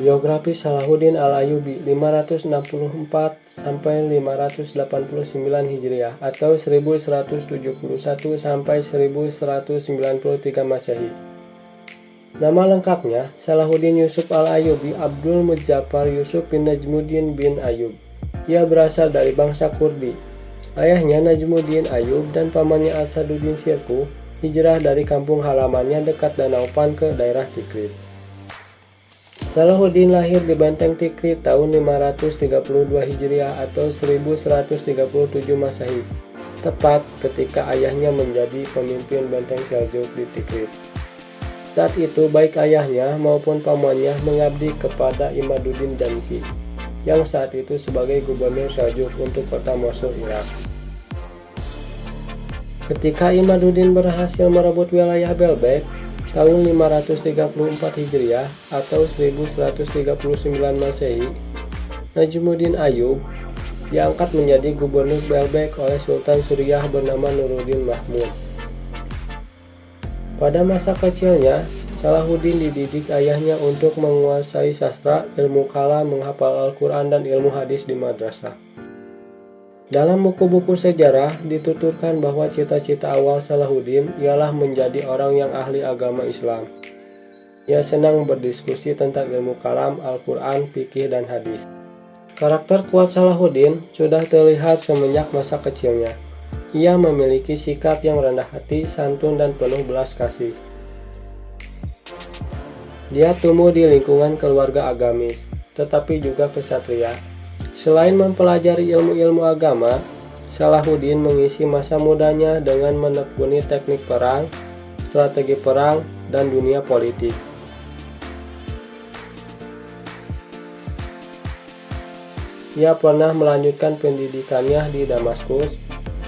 Biografi Salahuddin Al-Ayyubi 564-589 Hijriah atau 1171 sampai 1193 Masehi. Nama lengkapnya Salahuddin Yusuf Al-Ayyubi Abdul Mudzaffar Yusuf bin Najmuddin bin Ayyub. Ia berasal dari bangsa Kurdi. Ayahnya Najmuddin Ayyub dan pamannya Asaduddin Shirkuh hijrah dari kampung halamannya dekat Danau Pan ke daerah Tikrit. Salahuddin lahir di Benteng Tikrit tahun 532 Hijriah atau 1137 Masehi, tepat ketika ayahnya menjadi pemimpin Benteng Seljuk di Tikrit. Saat itu baik ayahnya maupun pamannya mengabdi kepada Imaduddin Janki, yang saat itu sebagai gubernur Seljuk untuk kota Mosul, Irak. Ketika Imaduddin berhasil merebut wilayah Belbek tahun 534 Hijriah atau 1139 Masehi, Najmuddin Ayyub diangkat menjadi gubernur Belbek oleh Sultan Suriah bernama Nuruddin Mahmud. Pada masa kecilnya, Salahuddin dididik ayahnya untuk menguasai sastra, ilmu kalam, menghafal Al-Quran, dan ilmu hadis di madrasah. Dalam buku-buku sejarah dituturkan bahwa cita-cita awal Salahuddin ialah menjadi orang yang ahli agama Islam. Ia senang berdiskusi tentang ilmu kalam, Al-Quran, fikih, dan hadis. Karakter kuat Salahuddin sudah terlihat semenjak masa kecilnya. Ia memiliki sikap yang rendah hati, santun, dan penuh belas kasih. Dia tumbuh di lingkungan keluarga agamis, tetapi juga kesatria. Selain mempelajari ilmu-ilmu agama, Salahuddin mengisi masa mudanya dengan menekuni teknik perang, strategi perang, dan dunia politik. Ia pernah melanjutkan pendidikannya di Damaskus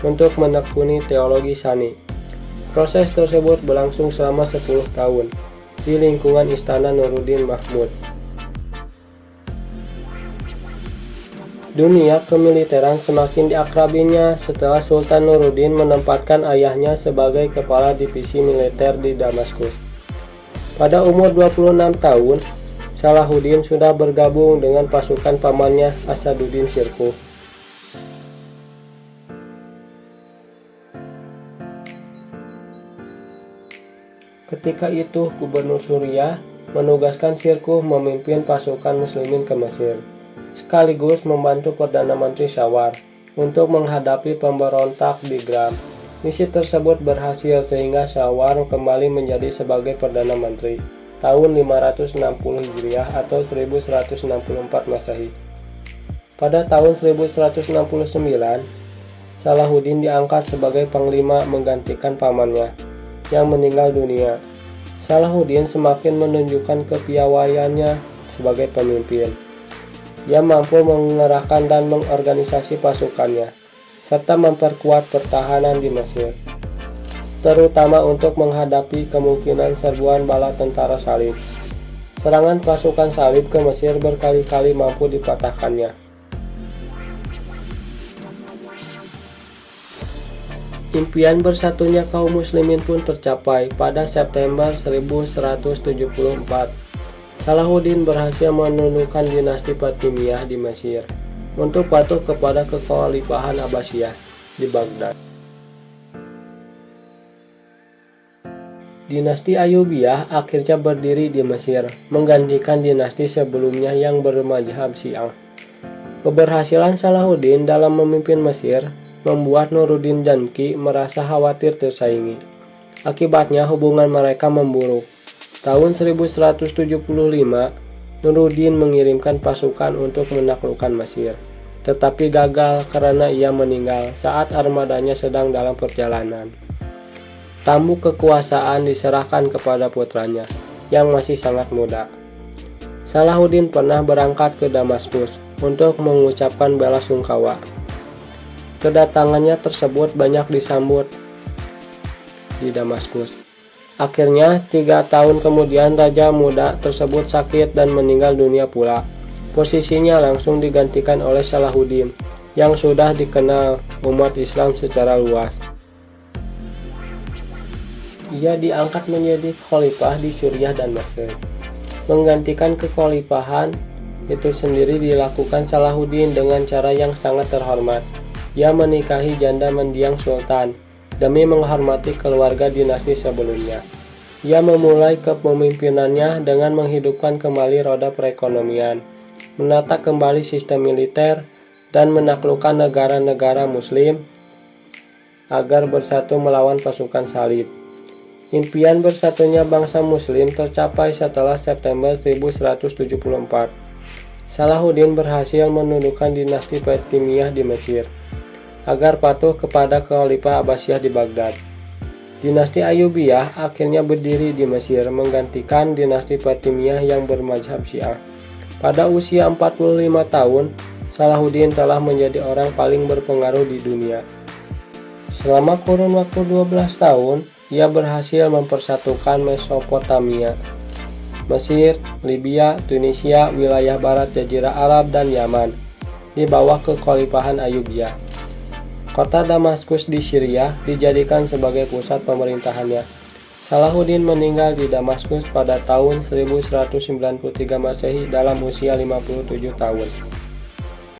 untuk menekuni teologi Sani. Proses tersebut berlangsung selama 10 tahun di lingkungan Istana Nuruddin Mahmud. Dunia kemiliteran semakin diakrabinya setelah Sultan Nuruddin menempatkan ayahnya sebagai kepala divisi militer di Damaskus. Pada umur 26 tahun, Salahuddin sudah bergabung dengan pasukan pamannya Asaduddin Shirkuh. Ketika itu, Gubernur Suriah menugaskan Shirkuh memimpin pasukan muslimin ke Mesir, sekaligus membantu Perdana Menteri Shawar untuk menghadapi pemberontak di Gram. Misi tersebut berhasil sehingga Shawar kembali menjadi sebagai Perdana Menteri tahun 560 Hijriah atau 1164 Masehi. Pada tahun 1169, Salahuddin diangkat sebagai panglima menggantikan pamannya yang meninggal dunia. Salahuddin semakin menunjukkan kepiawaiannya sebagai pemimpin. Ia mampu mengerahkan dan mengorganisasi pasukannya, serta memperkuat pertahanan di Mesir, terutama untuk menghadapi kemungkinan serbuan bala tentara salib. Serangan pasukan salib ke Mesir berkali-kali mampu dipatahkannya. Impian bersatunya kaum muslimin pun tercapai pada September 1174. Salahuddin berhasil menundukkan dinasti Fatimiyah di Mesir untuk patuh kepada kekhalifahan Abbasiyah di Baghdad. Dinasti Ayyubiyah akhirnya berdiri di Mesir, menggantikan dinasti sebelumnya yang bermadzhab Syiah. Keberhasilan Salahuddin dalam memimpin Mesir membuat Nuruddin Janki merasa khawatir tersaingi. Akibatnya hubungan mereka memburuk. Tahun 1175, Nuruddin mengirimkan pasukan untuk menaklukkan Mesir, tetapi gagal karena ia meninggal saat armadanya sedang dalam perjalanan. Tampuk kekuasaan diserahkan kepada putranya, yang masih sangat muda. Salahuddin pernah berangkat ke Damaskus untuk mengucapkan bela sungkawa. Kedatangannya tersebut banyak disambut di Damaskus. Akhirnya, 3 tahun kemudian raja muda tersebut sakit dan meninggal dunia pula. Posisinya langsung digantikan oleh Salahuddin, yang sudah dikenal umat Islam secara luas. Ia diangkat menjadi khalifah di Suriah dan Mesir. Menggantikan kekhalifahan itu sendiri dilakukan Salahuddin dengan cara yang sangat terhormat. Ia menikahi janda mendiang sultan demi menghormati keluarga dinasti sebelumnya. Ia memulai kepemimpinannya dengan menghidupkan kembali roda perekonomian, menata kembali sistem militer, dan menaklukkan negara-negara muslim agar bersatu melawan pasukan salib. Impian bersatunya bangsa muslim tercapai setelah September 1174. Salahuddin berhasil menundukkan dinasti Fatimiyah di Mesir agar patuh kepada Khalifah Abbasiyah di Baghdad. Dinasti Ayyubiyah akhirnya berdiri di Mesir menggantikan dinasti Fatimiyah yang bermazhab Syiah. Pada usia 45 tahun, Salahuddin telah menjadi orang paling berpengaruh di dunia. Selama kurun waktu 12 tahun, ia berhasil mempersatukan Mesopotamia, Mesir, Libya, Tunisia, wilayah barat Jazirah Arab, dan Yaman di bawah kekhalifahan Ayyubiyah. Kota Damaskus di Syria dijadikan sebagai pusat pemerintahannya. Salahuddin meninggal di Damaskus pada tahun 1193 Masehi dalam usia 57 tahun.